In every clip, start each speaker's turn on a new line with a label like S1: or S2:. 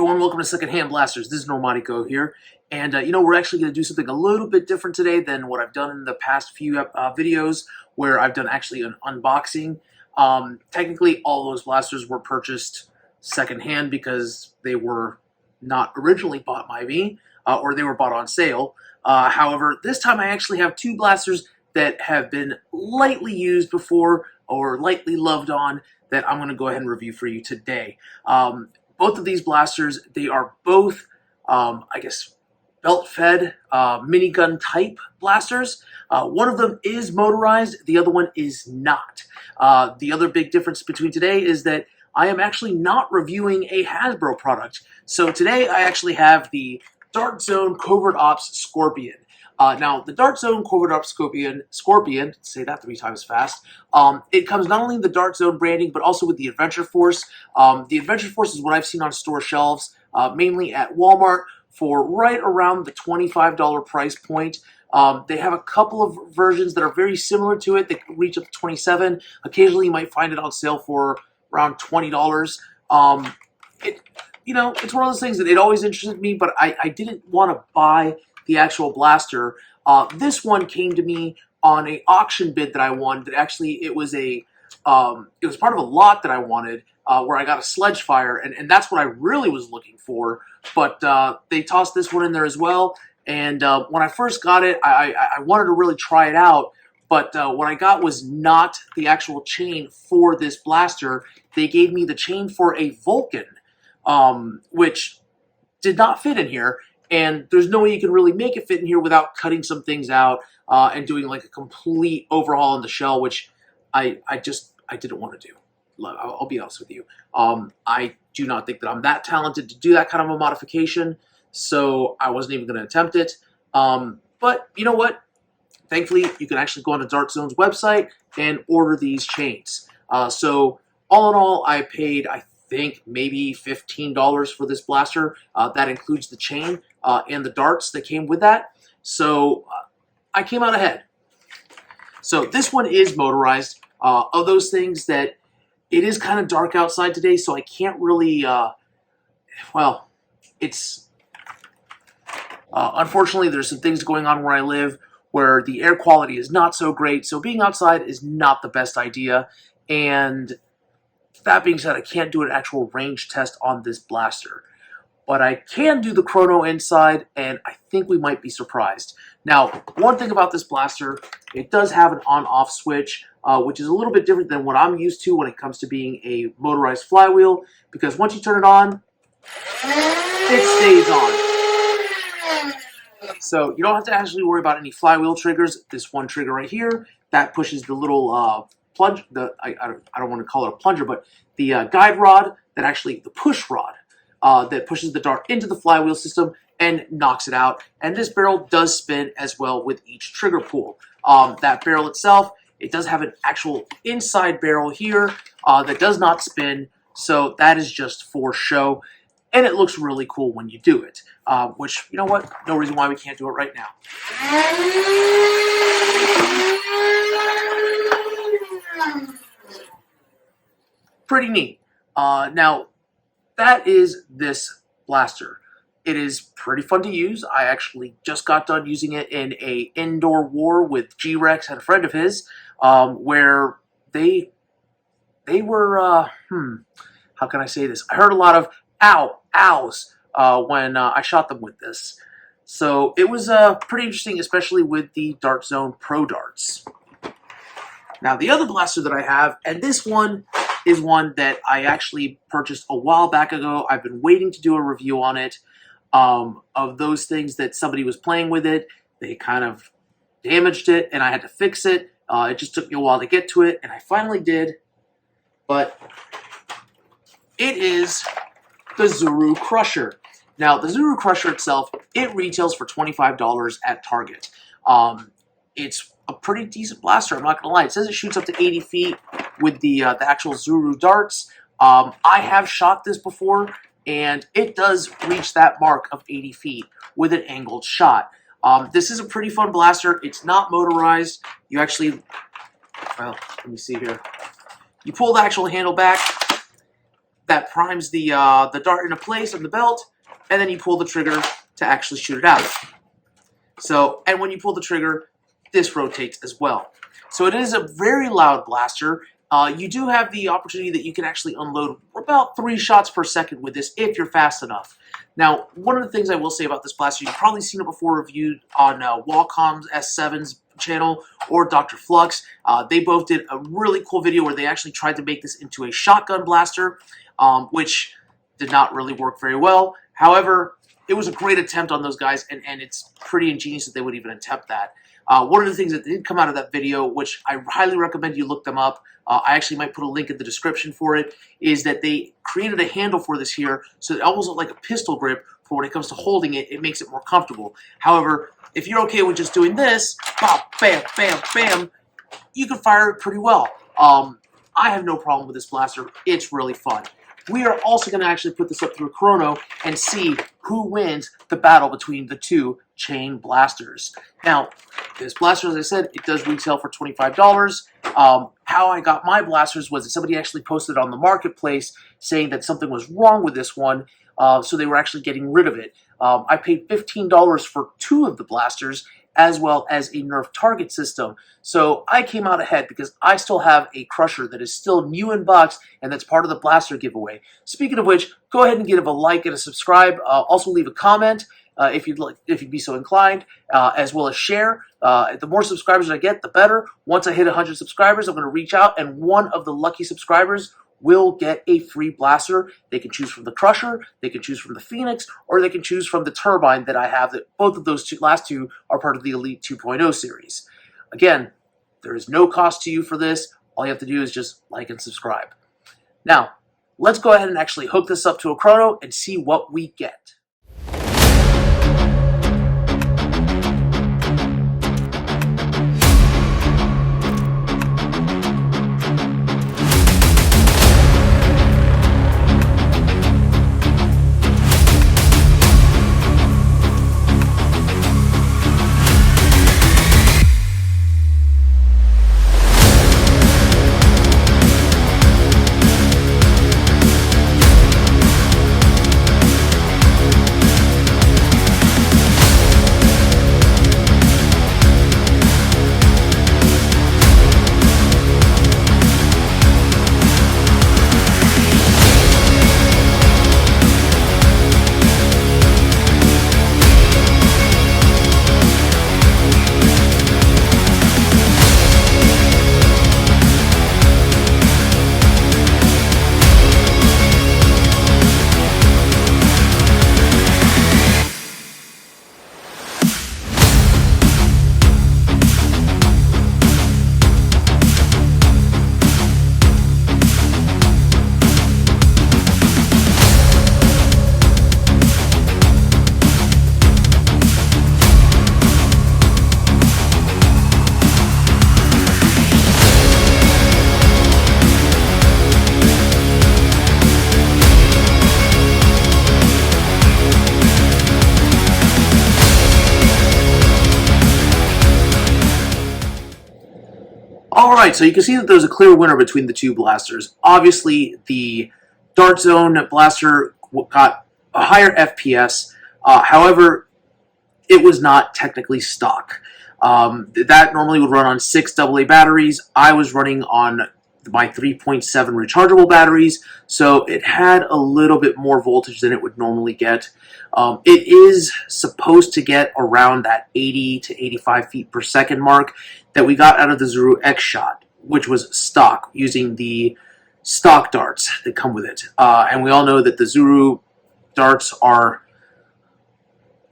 S1: everyone, welcome to Secondhand Blasters. This is Normatico here, and we're actually going to do something a little bit different today than what I've done in the past few videos, where I've done actually an unboxing. Technically, all those blasters were purchased secondhand because they were not originally bought by me, or they were bought on sale. However, this time I actually have two blasters that have been lightly used before or lightly loved on that I'm going to go ahead and review for you today. Both of these blasters, they are both, I guess, belt-fed minigun type blasters. One of them is motorized, the other one is not. The other big difference between today is that I am actually not reviewing a Hasbro product. So today I actually have the Dart Zone Covert Ops Scorpion. Now, the Dart Zone Covert Ops Scorpion, say that 3 times fast, it comes not only in the Dart Zone branding, but also with the Adventure Force. The Adventure Force is what I've seen on store shelves, mainly at Walmart, for right around the $25 price point. They have a couple of versions that are very similar to it. They reach up to $27. Occasionally, you might find it on sale for around $20. It's one of those things that it always interested me, but I didn't want to buy the actual blaster. This one came to me on an auction bid that I won. That actually it was part of a lot that I wanted, where I got a sledge fire, and that's what I really was looking for. But they tossed this one in there as well. And when I first got it, I wanted to really try it out. But what I got was not the actual chain for this blaster. They gave me the chain for a Vulcan, which did not fit in here. And there's no way you can really make it fit in here without cutting some things out and doing like a complete overhaul on the shell, which I didn't want to do. I'll be honest with you. I do not think that I'm that talented to do that kind of a modification, so I wasn't even going to attempt it. But you know what? Thankfully, you can actually go on to Dart Zone's website and order these chains. So all in all, I paid, I think, maybe $15 for this blaster. That includes the chain and the darts that came with that. So I came out ahead. So this one is motorized. Of those things that it is kind of dark outside today, so I can't really, unfortunately, there's some things going on where I live where the air quality is not so great, so being outside is not the best idea. And that being said, I can't do an actual range test on this blaster. But I can do the chrono inside, and I think we might be surprised. Now, one thing about this blaster, it does have an on-off switch, which is a little bit different than what I'm used to when it comes to being a motorized flywheel, because once you turn it on, it stays on. So you don't have to actually worry about any flywheel triggers. This one trigger right here, that pushes the little plunge, I don't want to call it a plunger, but the guide rod, the push rod, that pushes the dart into the flywheel system and knocks it out. And this barrel does spin as well with each trigger pull. That barrel itself, it does have an actual inside barrel here that does not spin, so that is just for show. And it looks really cool when you do it, which, you know what, no reason why we can't do it right now. Pretty neat. Now, that is this blaster. It is pretty fun to use. I actually just got done using it in a indoor war with G-Rex and a friend of his, where they were, how can I say this? I heard a lot of ows when I shot them with this. So it was pretty interesting, especially with the Dart Zone Pro Darts. Now, the other blaster that I have, and this one is one that I actually purchased a while back ago. I've been waiting to do a review on it, of those things that somebody was playing with it. They kind of damaged it, and I had to fix it. It just took me a while to get to it, and I finally did. But it is the Zuru Crusher. Now, the Zuru Crusher itself, it retails for $25 at Target. It's a pretty decent blaster, I'm not going to lie. It says it shoots up to 80 feet with the actual Zuru darts. I have shot this before, and it does reach that mark of 80 feet with an angled shot. This is a pretty fun blaster. It's not motorized. You actually, well, let me see here. You pull the actual handle back, that primes the dart into place on the belt, and then you pull the trigger to actually shoot it out. So, and when you pull the trigger, this rotates as well. So it is a very loud blaster. You do have the opportunity that you can actually unload about 3 shots per second with this if you're fast enough. Now, one of the things I will say about this blaster, you've probably seen it before reviewed on Wacom's S7's channel or Dr. Flux. They both did a really cool video where they actually tried to make this into a shotgun blaster, which did not really work very well. However, it was a great attempt on those guys, and it's pretty ingenious that they would even attempt that. One of the things that did come out of that video, which I highly recommend you look them up, I actually might put a link in the description for it, is that they created a handle for this here, so it almost looks like a pistol grip for when it comes to holding it. It makes it more comfortable. However, if you're okay with just doing this, pop, bam, bam, bam, you can fire it pretty well. I have no problem with this blaster. It's really fun. We are also going to actually put this up through a chrono and see who wins the battle between the two chain blasters. Now, this blaster, as I said, it does retail for $25. How I got my blasters was that somebody actually posted on the marketplace saying that something was wrong with this one, so they were actually getting rid of it. I paid $15 for 2 of the blasters, as well as a Nerf target system. So I came out ahead because I still have a Crusher that is still new in box, and that's part of the blaster giveaway. Speaking of which, go ahead and give a like and a subscribe. Also leave a comment if you'd be so inclined, as well as share. The more subscribers I get, the better. Once I hit 100 subscribers, I'm going to reach out, and one of the lucky subscribers will get a free blaster. They can choose from the Crusher, they can choose from the Phoenix, or they can choose from the Turbine that I have. That both of those last two are part of the Elite 2.0 series. Again, there is no cost to you for this. All you have to do is just like and subscribe. Now, let's go ahead and actually hook this up to a chrono and see what we get. Alright, so you can see that there's a clear winner between the two blasters. Obviously, the Dart Zone blaster got a higher FPS, however, it was not technically stock. That normally would run on 6 AA batteries. I was running on my 3.7 rechargeable batteries, so it had a little bit more voltage than it would normally get. It is supposed to get around that 80 to 85 feet per second mark that we got out of the Zuru X-Shot, which was stock, using the stock darts that come with it. And we all know that the Zuru darts are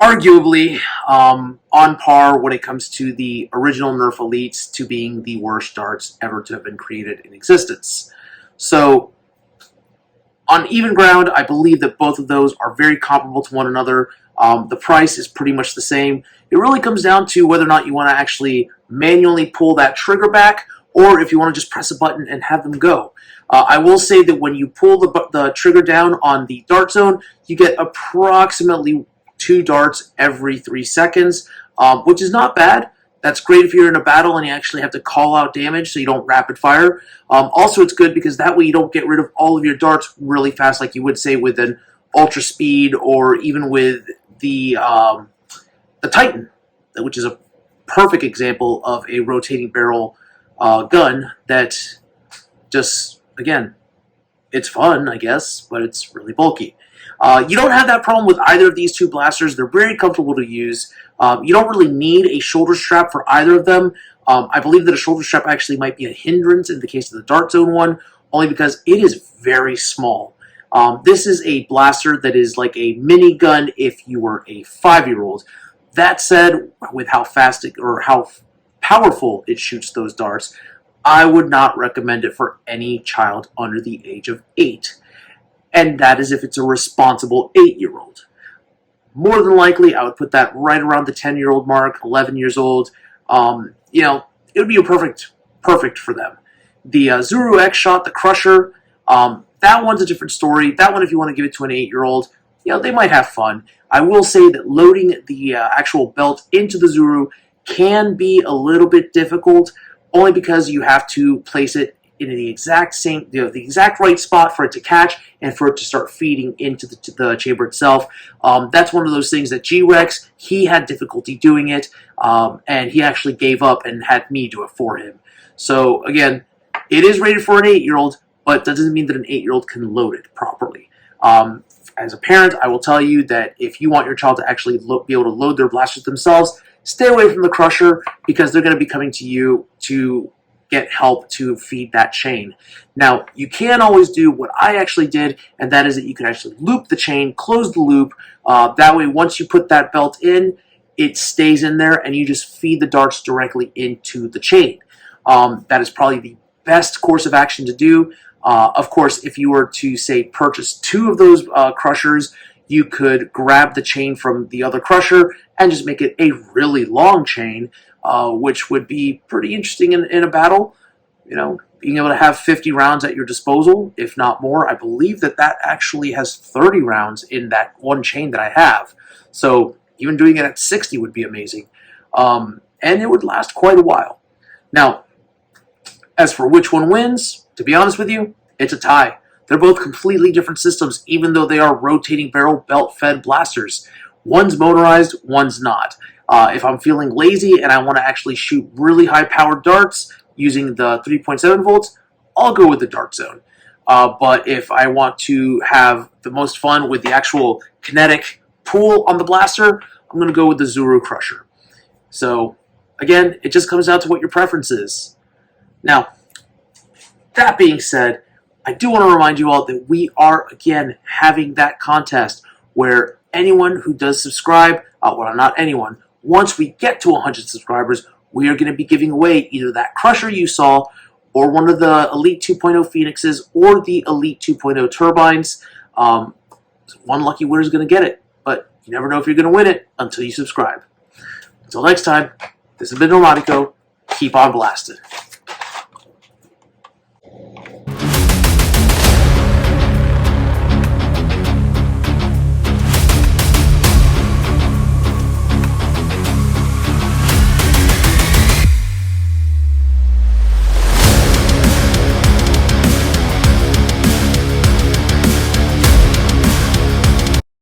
S1: arguably on par when it comes to the original Nerf Elites to being the worst darts ever to have been created in existence. So, on even ground, I believe that both of those are very comparable to one another. The price is pretty much the same. It really comes down to whether or not you want to actually manually pull that trigger back, or if you want to just press a button and have them go. I will say that when you pull the trigger down on the Dart Zone, you get approximately 2 darts every 3 seconds, which is not bad. That's great if you're in a battle and you actually have to call out damage so you don't rapid fire. Also, it's good because that way you don't get rid of all of your darts really fast like you would say with an ultra speed or even with the Titan, which is a perfect example of a rotating barrel gun that just, again, it's fun, I guess, but it's really bulky. You don't have that problem with either of these two blasters. They're very comfortable to use. You don't really need a shoulder strap for either of them. I believe that a shoulder strap actually might be a hindrance in the case of the Dart Zone one, only because it is very small. This is a blaster that is like a minigun if you were a 5-year-old. That said, with how fast or how powerful it shoots those darts, I would not recommend it for any child under the age of 8. And that is if it's a responsible 8-year-old. More than likely, I would put that right around the 10-year-old mark, 11 years old. You know, it would be perfect for them. The Zuru X-Shot, the Crusher, that one's a different story. That one, if you want to give it to an 8-year-old, you know, they might have fun. I will say that loading the actual belt into the Zuru can be a little bit difficult, only because you have to place it in the exact same, the exact right spot for it to catch and for it to start feeding into the chamber itself. That's one of those things that G-Rex, he had difficulty doing it, and he actually gave up and had me do it for him. So again, it is rated for an 8-year-old, but that doesn't mean that an 8-year-old can load it properly. As a parent, I will tell you that if you want your child to actually be able to load their blasters themselves, stay away from the Crusher because they're going to be coming to you to get help to feed that chain. Now, you can always do what I actually did, and that is that you can actually loop the chain, close the loop. That way, once you put that belt in, it stays in there, and you just feed the darts directly into the chain. That is probably the best course of action to do. Of course, if you were to, say, purchase 2 of those Crushers, you could grab the chain from the other Crusher and just make it a really long chain, which would be pretty interesting in a battle. You know, being able to have 50 rounds at your disposal, if not more. I believe that actually has 30 rounds in that one chain that I have. So even doing it at 60 would be amazing. And it would last quite a while. Now, as for which one wins, to be honest with you, it's a tie. They're both completely different systems, even though they are rotating barrel belt-fed blasters. One's motorized, one's not. If I'm feeling lazy and I want to actually shoot really high-powered darts using the 3.7 volts, I'll go with the Dart Zone. But if I want to have the most fun with the actual kinetic pool on the blaster, I'm going to go with the Zuru Crusher. So, again, it just comes down to what your preference is. Now, that being said, I do want to remind you all that we are, again, having that contest where anyone who does subscribe, well, not anyone, once we get to 100 subscribers, we are going to be giving away either that Crusher you saw or one of the Elite 2.0 Phoenixes or the Elite 2.0 Turbines. One lucky winner is going to get it, but you never know if you're going to win it until you subscribe. Until next time, this has been Normatico. Keep on blasting.